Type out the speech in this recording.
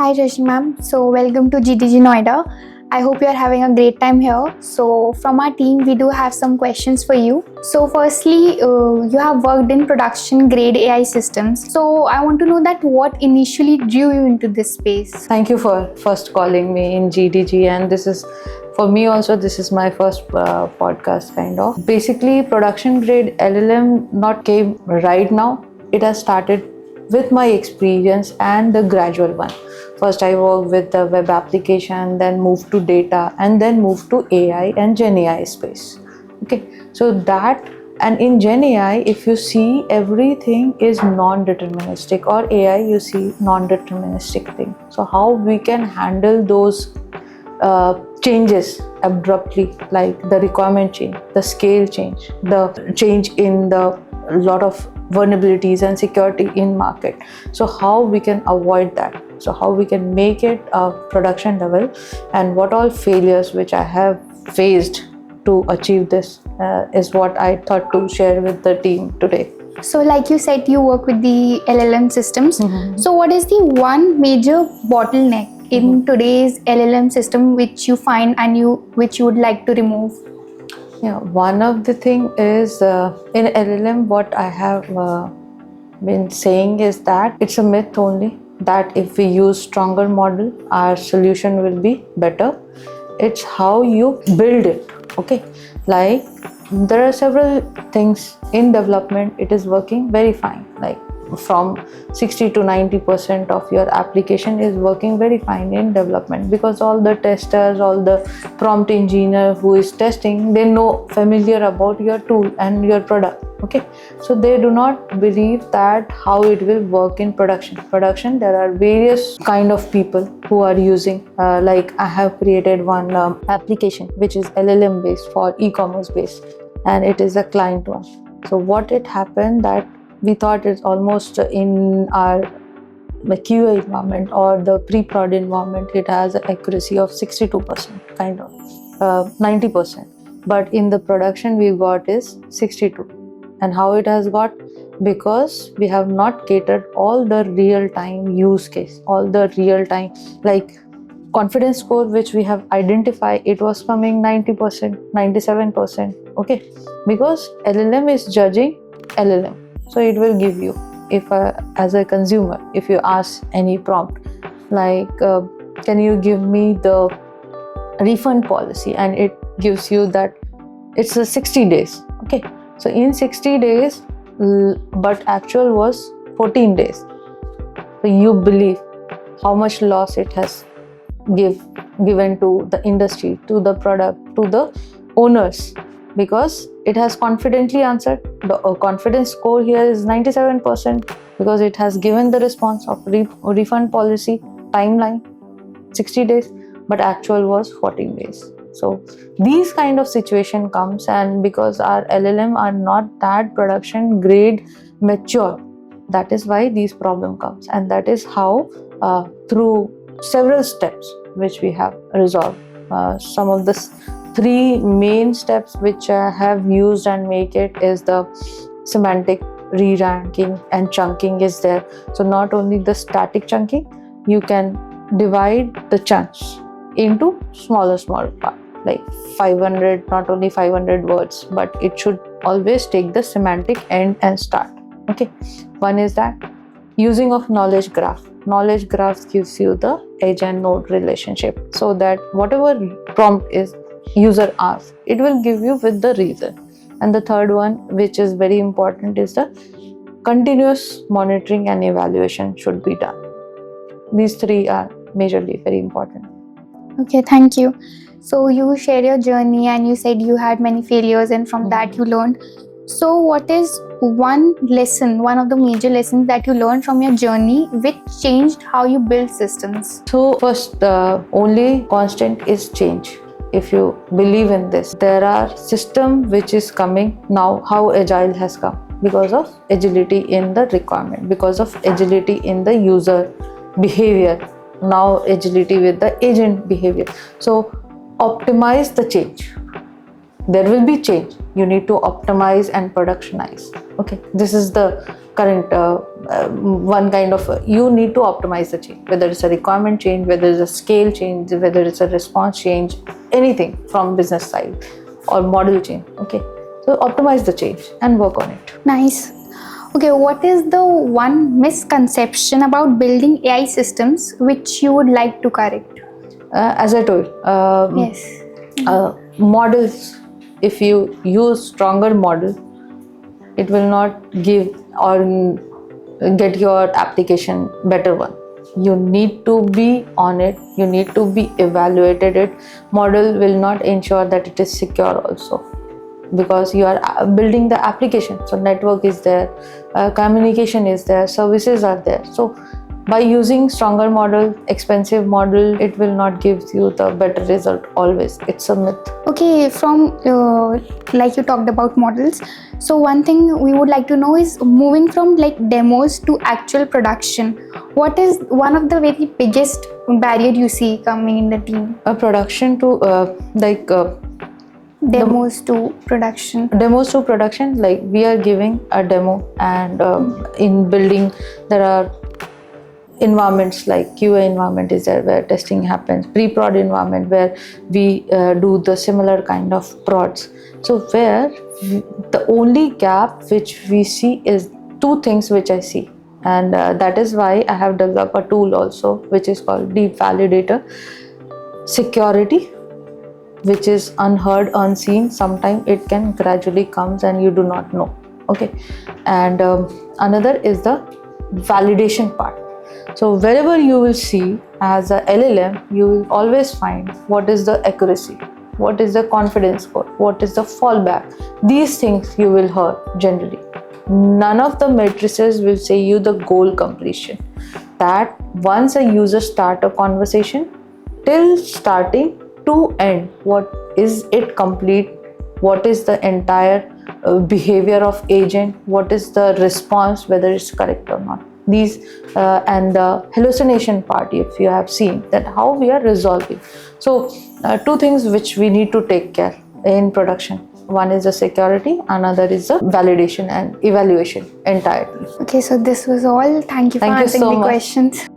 Hi Rajni ma'am. So welcome to GDG Noida. I hope you are having a great time here. So from our team, we do have some questions for you. So firstly, you have worked in production grade AI systems. So I want to know that what initially drew you into this space? Thank you for first calling me in GDG, and this is for me also, this is my first podcast kind of. Basically, production grade LLM not came right now. It has started with my experience and the gradual one. First, I worked with the web application, then moved to data, and then moved to AI and GenAI space. Okay, so that, and in GenAI, if you see, everything is non-deterministic, or AI you see non-deterministic thing. So how we can handle those changes abruptly, like the requirement change, the scale change, the change in the lot of vulnerabilities and security in market. So how we can avoid that, so how we can make it a production level, and what all failures which I have faced to achieve this is what I thought to share with the team today. So like you said, you work with the LLM systems. So what is the one major bottleneck in today's LLM system which you find and which you would like to remove? Yeah, one of the thing is in LLM, what I have been saying is that it's a myth only, that if we use stronger model, our solution will be better. It's how you build it. Okay, like there are several things in development, it is working very fine, like from 60 to 90% of your application is working very fine in development, because all the testers, all the prompt engineer who is testing, they know familiar about your tool and your product. Okay, so they do not believe that how it will work in production. There are various kind of people who are using like I have created one application which is LLM based for e-commerce based, and it is a client one. So what it happened that we thought it's almost in our QA environment or the pre-prod environment, it has an accuracy of 62%, kind of 90%. But in the production we got is 62. And how it has got? Because we have not catered all the real-time use case, all the real-time, like confidence score which we have identified, it was coming 90%, 97%. Okay, because LLM is judging LLM. So it will give you, if as a consumer, if you ask any prompt like can you give me the refund policy, and it gives you that it's a 60 days. Okay, so in 60 days, but actual was 14 days. So you believe how much loss it has given to the industry, to the product, to the owners, because it has confidently answered. The confidence score here is 97% because it has given the response of refund policy timeline 60 days, but actual was 14 days. So these kind of situation comes, and because our LLM are not that production grade mature, that is why these problem comes, and that is how through several steps which we have resolved. Some of the three main steps which I have used and make it is the semantic re-ranking and chunking is there. So not only the static chunking, you can divide the chunks into smaller parts, like 500, not only 500 words, but it should always take the semantic end and start. Okay, one is that using of knowledge graph. Knowledge graphs gives you the edge and node relationship, so that whatever prompt is user asks, it will give you with the reason. And the third one, which is very important, is the continuous monitoring and evaluation should be done. These three are majorly very important. Okay, thank you. So you shared your journey and you said you had many failures, and from that you learned. So what is one lesson, one of the major lessons that you learned from your journey which changed how you build systems? So first, the only constant is change. If you believe in this, there are system which is coming now, how agile has come because of agility in the requirement, because of agility in the user behavior, now agility with the agent behavior. So optimize the change. There will be change. You need to optimize and productionize. Okay, this is the current one kind of you need to optimize the change, whether it's a requirement change, whether it's a scale change, whether it's a response change, anything from business side or model change. Okay, so optimize the change and work on it. Nice. Okay, what is the one misconception about building AI systems which you would like to correct? As I told, Yes. models, if you use stronger model, it will not give or get your application better one. You need to be on it, you need to be evaluated it. Model will not ensure that it is secure also, because you are building the application. So network is there, communication is there, services are there. So by using stronger model, expensive model, it will not give you the better result always. It's a myth. Okay, from like you talked about models. So one thing we would like to know is, moving from like demos to actual production, what is one of the very biggest barrier you see coming in the team? A production to Demos to production. Demos to production, like we are giving a demo, and in building there are environments like QA environment is there where testing happens, pre-prod environment where we do the similar kind of prods. So where the only gap which we see is two things which I see, and that is why I have developed a tool also which is called Deep Validator. Security, which is unheard, unseen, sometimes it can gradually comes and you do not know. Okay, and another is the validation part. So wherever you will see as a LLM, you will always find what is the accuracy, what is the confidence score, what is the fallback. These things you will hear generally. None of the matrices will say you the goal completion. That once a user start a conversation, till starting to end, what is it complete, what is the entire behavior of agent, what is the response, whether it's correct or not. These and the hallucination part, if you have seen that how we are resolving. So two things which we need to take care in production. One is the security, another is the validation and evaluation entirely. Okay, so this was all. Thank you for Thank you answering so the much. questions.